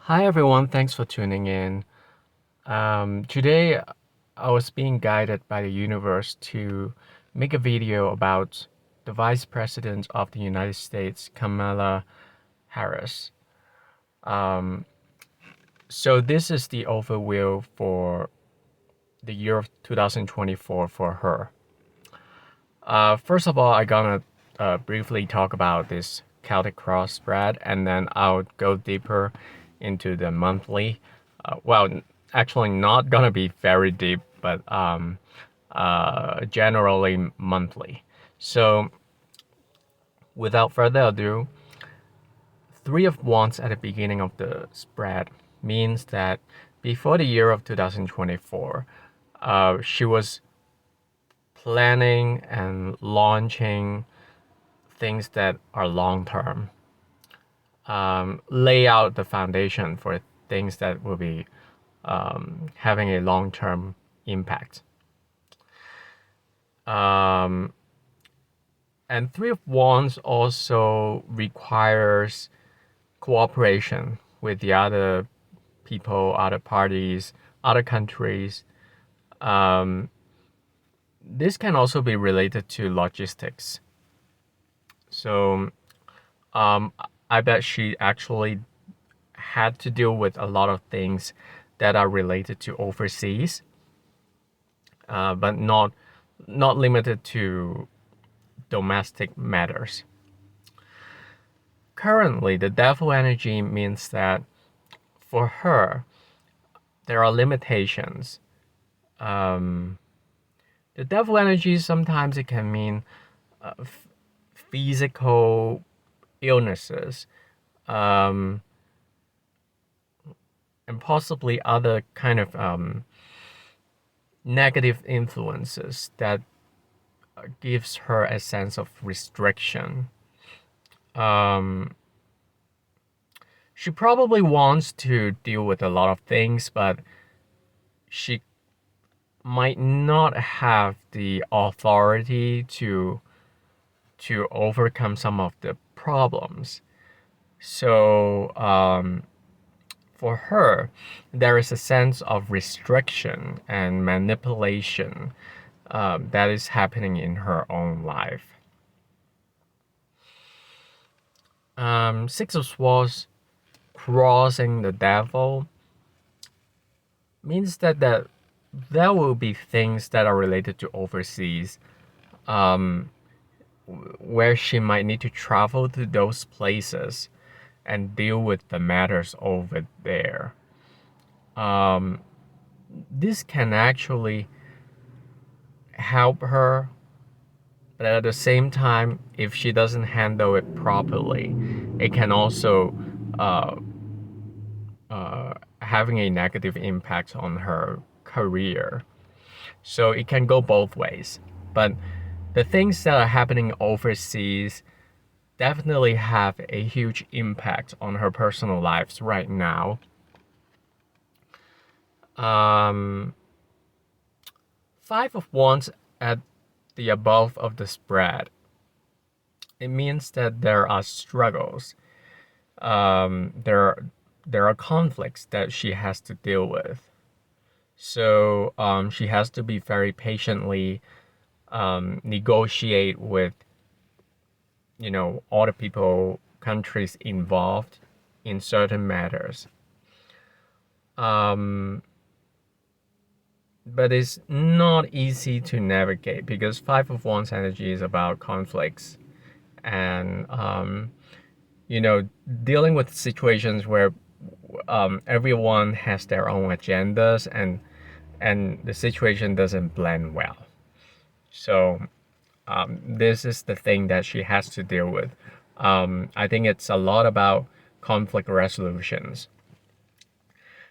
Hi everyone, thanks for tuning in. Today I was being guided by the universe to make a video about the Vice President of the United States, Kamala Harris. Um, so this is the overview for the year of 2024 for her. First of all, I'm gonna briefly talk about this Celtic cross spread, and then I'll go deeper into the monthly. Well, actually, not gonna be very deep, but generally monthly. So, without further ado, Three of Wands at the beginning of the spread means that before the year of 2024, she was planning and launching things that are long term, lay out the foundation for things that will be having a long term impact. Um, and Three of Wands also requires cooperation with the other people, other parties, other countries. Um, this can also be related to logistics. So um, I bet she actually had to deal with a lot of things that are related to overseas, but not limited to domestic matters. Currently, the devil energy means that for her, there are limitations. Um, the devil energy sometimes it can mean physical illnesses, um, and possibly other kind of negative influences that gives her a sense of restriction. Um, she probably wants to deal with a lot of things, but she might not have the authority to overcome some of the problems. So for her, there is a sense of restriction and manipulation that is happening in her own life. Six of Swords crossing the devil means that there will be things that are related to overseas, um, where she might need to travel to those places and deal with the matters over there. Um, this can actually help her, but at the same time, if she doesn't handle it properly, it can also uh, having a negative impact on her career. So it can go both ways. But the things that are happening overseas definitely have a huge impact on her personal lives right now. Um, Five of Wands at the above of the spread. It means that there are struggles. There are conflicts that she has to deal with. So she has to be very patiently negotiate with all the people, countries involved in certain matters. Um, but it's not easy to navigate because Five of Wands energy is about conflicts and dealing with situations where everyone has their own agendas and the situation doesn't blend well. So this is the thing that she has to deal with. I think it's a lot about conflict resolutions.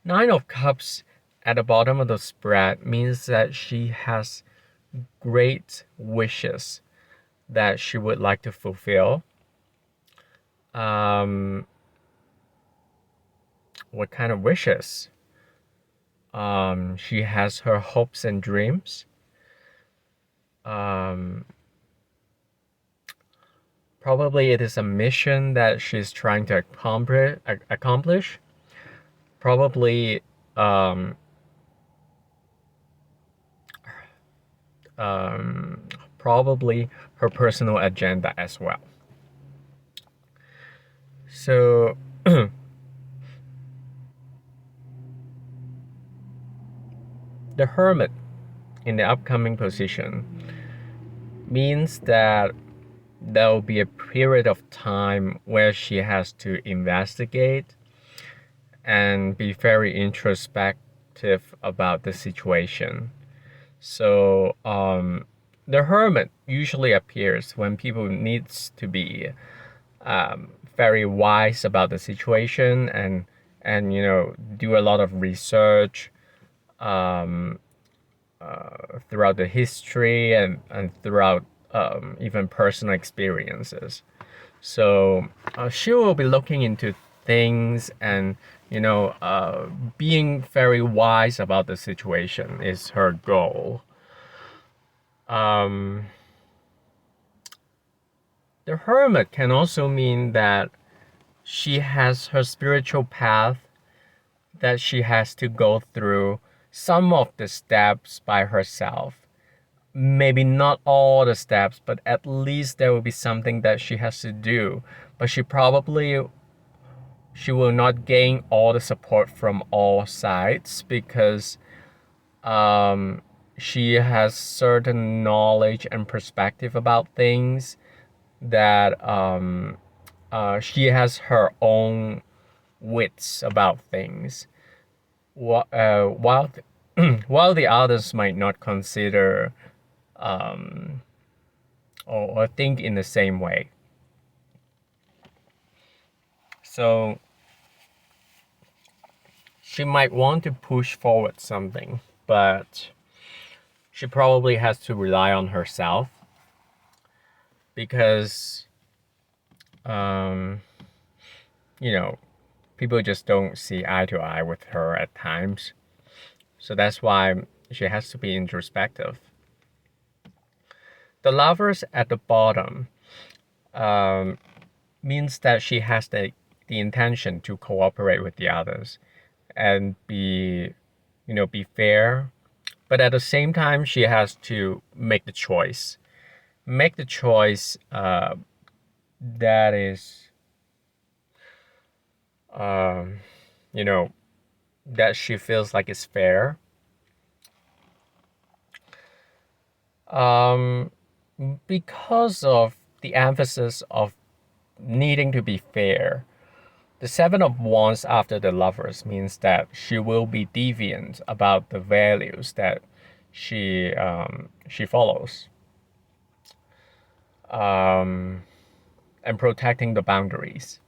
Nine of Cups at the bottom of the spread means that she has great wishes that she would like to fulfill. What kind of wishes? She has her hopes and dreams. Probably it is a mission that she's trying to accomplish. probably um, um, probably her personal agenda as well. So the hermit in the upcoming position means that there will be a period of time where she has to investigate and be very introspective about the situation. So the hermit usually appears when people needs to be very wise about the situation and do a lot of research um, throughout the history and throughout even personal experiences. So she will be looking into things and being very wise about the situation is her goal. Um, the hermit can also mean that she has her spiritual path that she has to go through some of the steps by herself. Maybe not all the steps, but at least there will be something that she has to do. But she will not gain all the support from all sides because she has certain knowledge and perspective about things that she has her own wits about things, while while the others might not consider or think in the same way. So she might want to push forward something, but she probably has to rely on herself because um, you know people just don't see eye to eye with her at times. So that's why she has to be introspective. The lovers at the bottom um, means that she has the intention to cooperate with the others and be fair, but at the same time she has to make the choice that is um, you know that she feels like is fair. um, because of the emphasis of needing to be fair, the Seven of Wands after the Lovers means that she will be deviant about the values that she follows, um, and protecting the boundaries.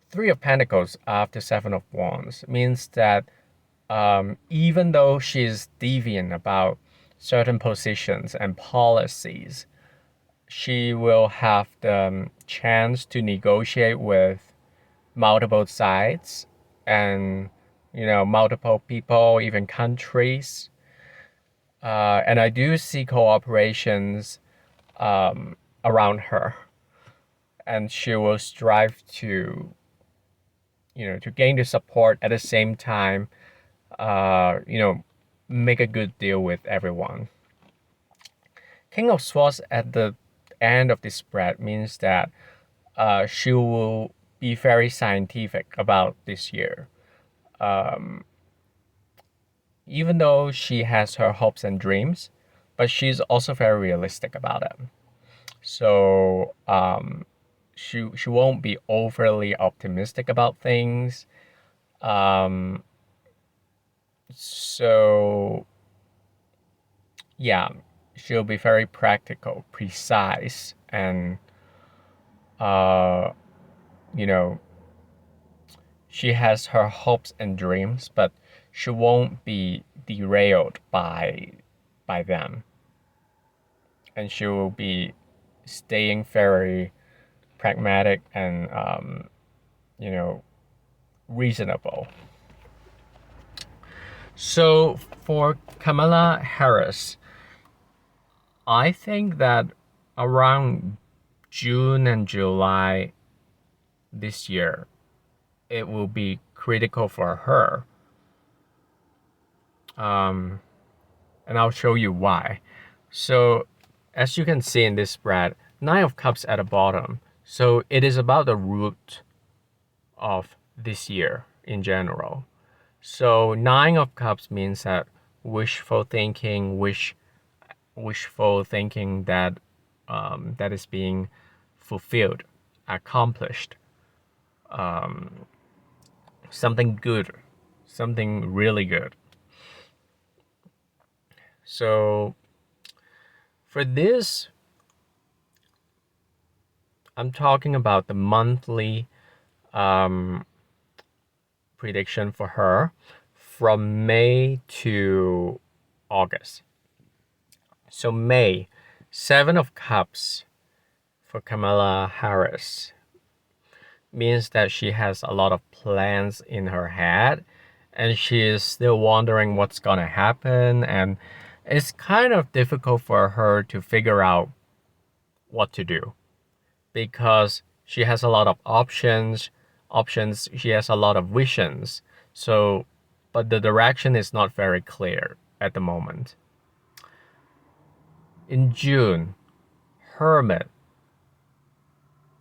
Three of Pentacles after Seven of Wands means that even though she's deviant about certain positions and policies, she will have the chance to negotiate with multiple sides and multiple people, even countries. And I do see cooperations around her, and she will strive to gain the support at the same time, make a good deal with everyone. King of Swords at the end of this spread means that she will be very scientific about this year. Even though she has her hopes and dreams, but she's also very realistic about it. So she won't be overly optimistic about things. Um, so yeah, she'll be very practical, precise, and uh, you know, she has her hopes and dreams, but she won't be derailed by them, and she will be staying very pragmatic and reasonable. So for Kamala Harris, I think that around June and July this year, it will be critical for her. And I'll show you why. So as you can see in this spread, Nine of Cups at the bottom. So it is about the root of this year in general. So Nine of Cups means that wishful thinking, wishful thinking that that is being fulfilled, accomplished, something good, something really good. So for this, I'm talking about the monthly prediction for her from May to August. So May, Seven of Cups for Kamala Harris means that she has a lot of plans in her head and she is still wondering what's gonna happen, and it's kind of difficult for her to figure out what to do because she has a lot of options, she has a lot of visions. So but the direction is not very clear at the moment. In June, Hermit.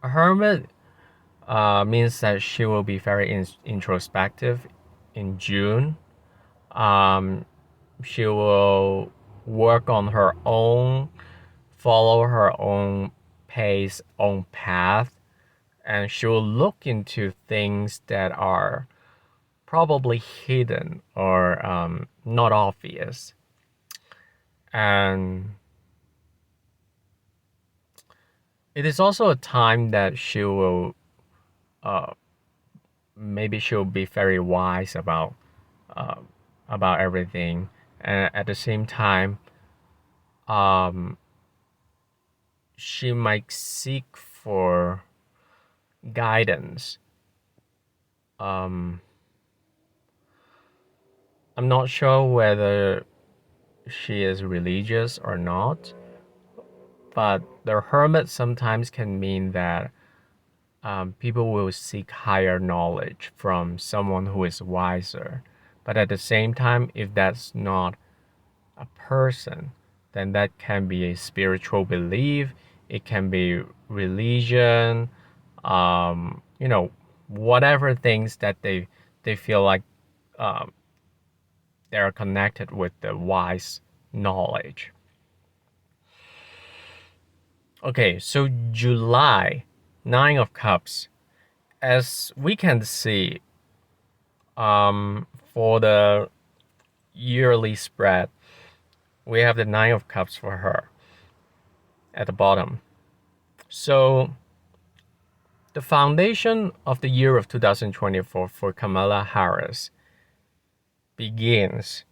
Hermit means that she will be very introspective in June. She will work on her own, follow her own pace, own path, and she will look into things that are probably hidden or not obvious. And it is also a time that she will maybe she'll be very wise uh, about everything, and at the same time, she might seek for guidance. I'm not sure whether she is religious or not, but the hermit sometimes can mean that people will seek higher knowledge from someone who is wiser. But at the same time, if that's not a person, then that can be a spiritual belief, it can be religion, whatever things that they feel like they're connected with the wise knowledge. Okay, so July, Nine of Cups. As we can see, for the yearly spread, we have the Nine of Cups for her at the bottom. So the foundation of the year of 2024 for Kamala Harris begins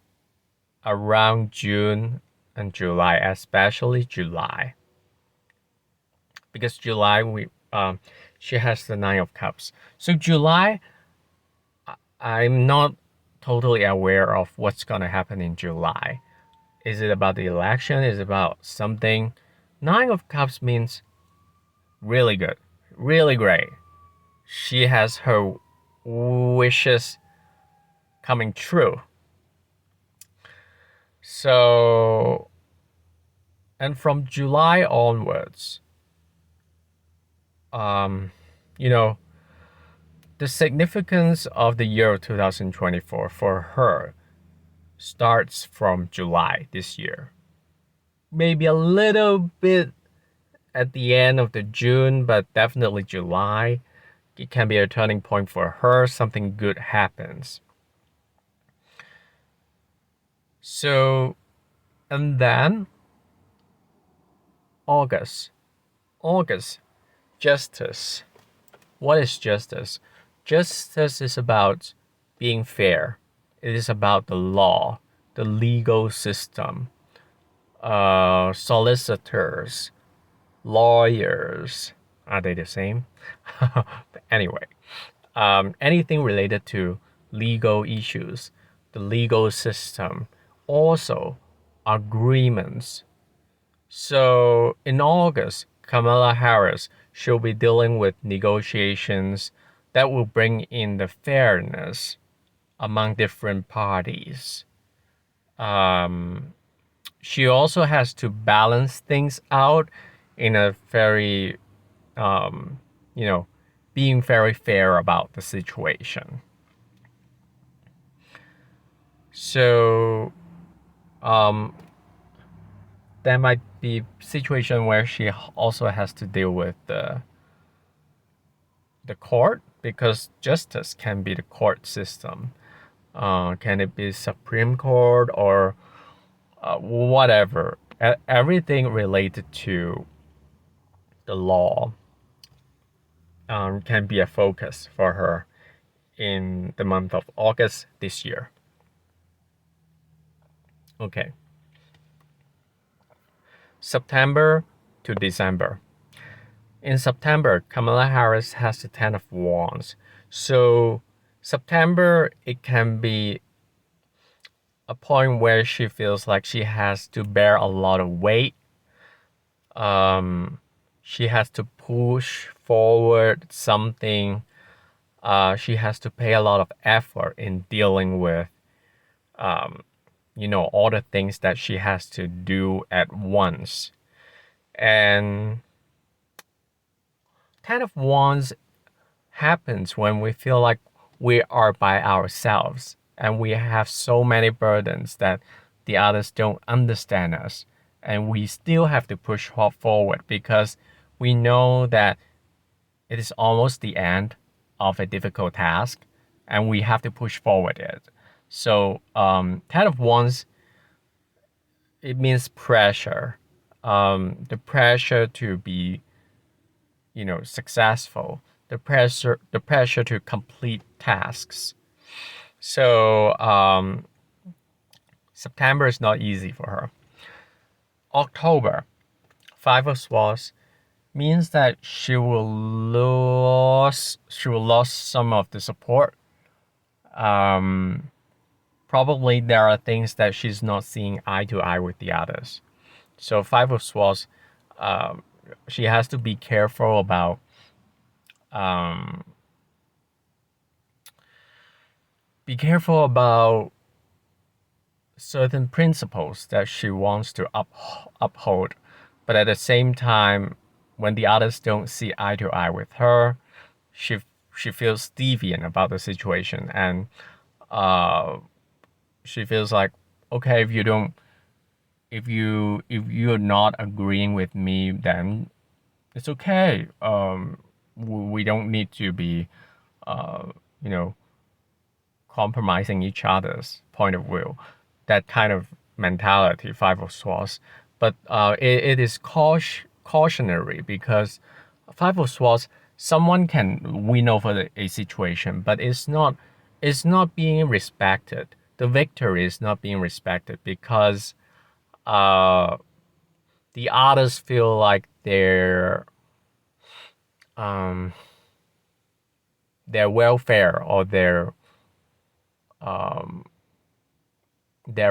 around June and July, especially July. Because July she has the Nine of Cups. So July, I'm not totally aware of what's gonna happen in July. Is it about the election? Is it about something? Nine of Cups means really good, really great. She has her wishes coming true. So, and from July onwards, you know, the significance of the year 2024 for her starts from July this year. Maybe a little bit at the end of the June, but definitely July. It can be a turning point for her. Something good happens. So, and then August. August, justice. What is justice? Justice is about being fair. It is about the law, the legal system, solicitors, lawyers. Are they the same? But anyway, anything related to legal issues, the legal system, also agreements. So in August, Kamala Harris she'll be dealing with negotiations, that will bring in the fairness among different parties. She also has to balance things out in a very, um, you know, being very fair about the situation. So there might be situation where she also has to deal with the court, because justice can be the court system. Can it be Supreme Court or whatever? Everything related to the law can be a focus for her in the month of August this year. Okay. September to December. In September, Kamala Harris has the Ten of Wands. So September, it can be a point where she feels like she has to bear a lot of weight. She has to push forward something. She has to pay a lot of effort in dealing with, all the things that she has to do at once. And Ten of Wands happens when we feel like we are by ourselves and we have so many burdens that the others don't understand us, and we still have to push forward because we know that it is almost the end of a difficult task and we have to push forward it. So Ten of Wands, it means pressure, the pressure to be successful, the pressure to complete tasks. So September is not easy for her. October, Five of Swords, means that she will lose some of the support. Probably there are things that she's not seeing eye to eye with the others. So Five of Swords, she has to be careful about certain principles that she wants to uphold, but at the same time, when the others don't see eye to eye with her, she feels deviant about the situation, and she feels like, okay, if you're not agreeing with me, then it's okay. We don't need to be compromising each other's point of view. That kind of mentality, Five of Swords. But it is cautionary, because Five of Swords, someone can win over a situation, but it's not being respected. The victory is not being respected because the others feel like their welfare or their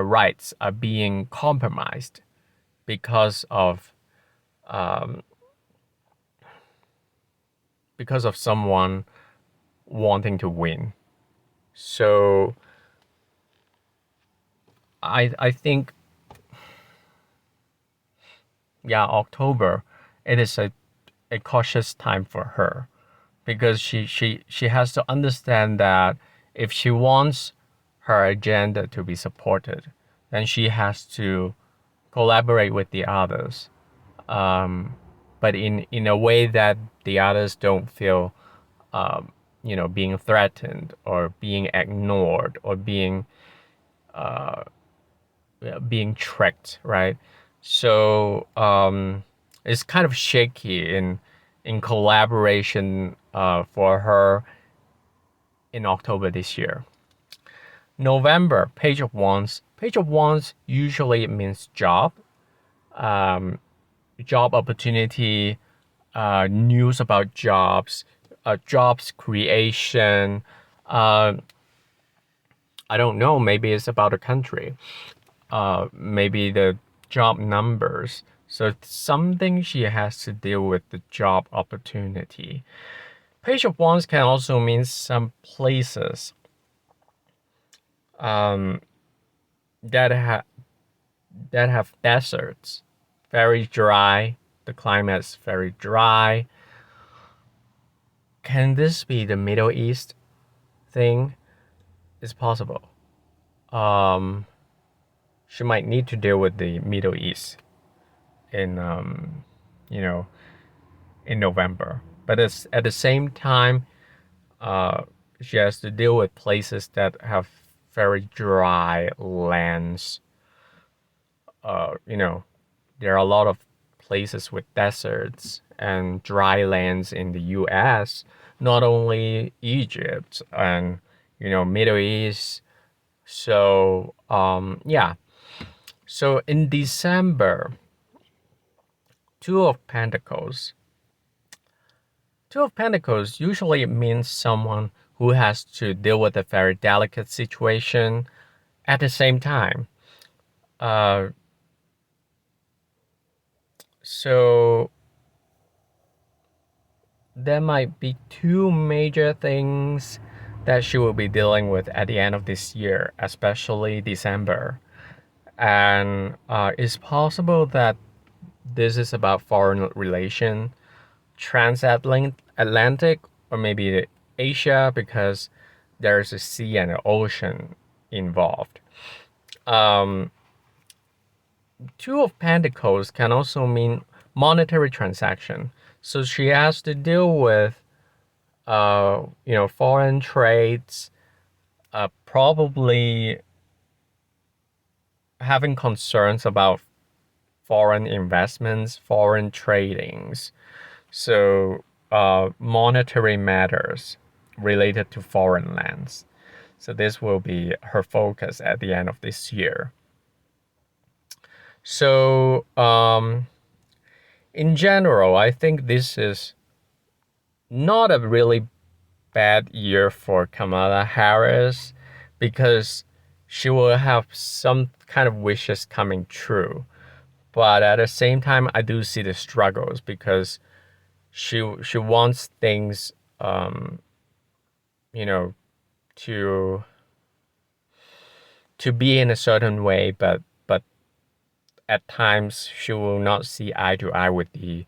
rights are being compromised because of someone wanting to win. So I think, yeah, October, it is a cautious time for her, because she has to understand that if she wants her agenda to be supported, then she has to collaborate with the others, but in a way that the others don't feel being threatened or being ignored or being tricked, right? So it's kind of shaky in collaboration for her in October this year. November, Page of Wands. Page of Wands usually means job, job opportunity, news about jobs, jobs creation. I don't know, maybe it's about a country. Maybe the job numbers. So something she has to deal with the job opportunity. Page of Wands can also mean some places um, that have deserts, very dry. The climate's very dry. Can this be the Middle East thing? It's possible. Um, she might need to deal with the Middle East in you know in November, but it's at the same time she has to deal with places that have very dry lands. You know, there are a lot of places with deserts and dry lands in the U.S. Not only Egypt and Middle East. So yeah. So in December, Two of Pentacles. Two of Pentacles usually means someone who has to deal with a very delicate situation at the same time. Uh, so there might be two major things that she will be dealing with at the end of this year, especially December. And it's possible that this is about foreign relation, transatlantic, or maybe Asia, because there's a sea and an ocean involved. Two of Pentacles can also mean monetary transaction. So she has to deal with, foreign trades, probably having concerns about foreign investments, foreign tradings. So monetary matters related to foreign lands. So this will be her focus at the end of this year. So in general, I think this is not a really bad year for Kamala Harris because she will have some kind of wishes coming true. But at the same time, I do see the struggles because she wants things, to be in a certain way, but at times she will not see eye to eye with the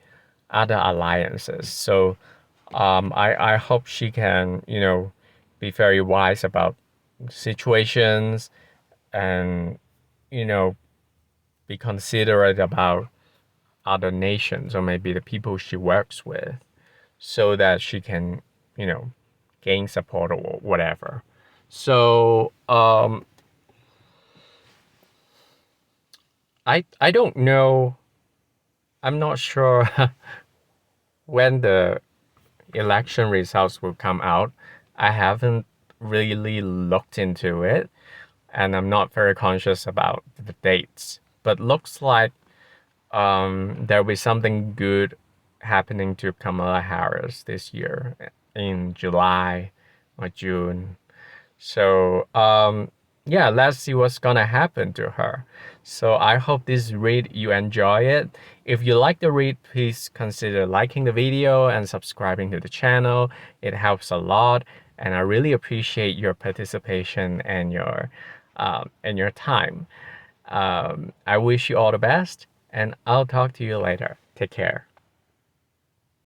other alliances. So I hope she can, be very wise about situations and, be considerate about other nations or maybe the people she works with so that she can, gain support or whatever. So I don't know. I'm not sure when the election results will come out. I haven't really looked into it, and I'm not very conscious about the dates. But looks like there'll be something good happening to Kamala Harris this year in July or June. So yeah, let's see what's gonna happen to her. So I hope this read you enjoy it. If you like the read, please consider liking the video and subscribing to the channel. It helps a lot, and I really appreciate your participation and your time. I wish you all the best, and I'll talk to you later. Take care.